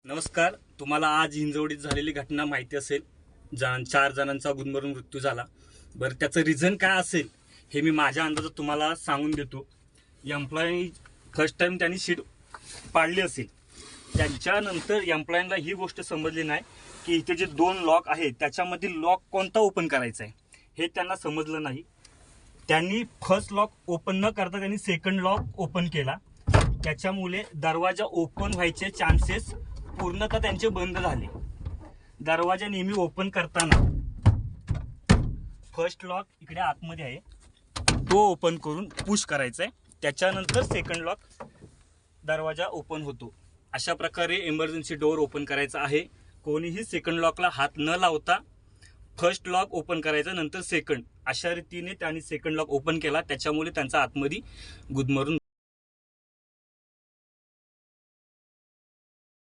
नमस्कार. तुम्हाला आज हिंजवडीत झालेली घटना माहिती असेल. 4 जणांचा गुदमरून मृत्यू झाला. बरं, त्याचं रिझन काय असेल हे मी माझ्या अंदाजात तुम्हाला सांगून देतो. एम्प्लॉई फर्स्ट टाइम त्यांनी शीट पाडली असेल. त्याच्यानंतर एम्प्लॉईला ही गोष्ट समजली नाही की इथे जे 2 लॉक आहेत त्याच्यामधील लॉक कोणता ओपन करायचा आहे हे त्यांना समजलं नाही. त्यांनी फर्स्ट लॉक ओपन न करता त्यांनी सेकंड लॉक ओपन केला. त्याच्यामुळे दरवाजा ओपन व्हायचे चान्सेस पूर्णतः त्यांचे बंद झाले. दरवाजा नेहमी ओपन करताना फर्स्ट लॉक इकडे आतमध्ये आहे तो ओपन करून पुश करायचा आहे. त्याच्यानंतर सेकंड लॉक दरवाजा ओपन होतो. अशा प्रकारे इमर्जन्सी डोअर ओपन करायचा आहे. कोणीही सेकंड लॉकला हात न लावता फर्स्ट लॉक ओपन करायचं, नंतर सेकंड, अशा रीतीने त्यांनी सेकंड लॉक ओपन केला. त्याच्यामुळे त्यांचा आतमध्ये गुदमरून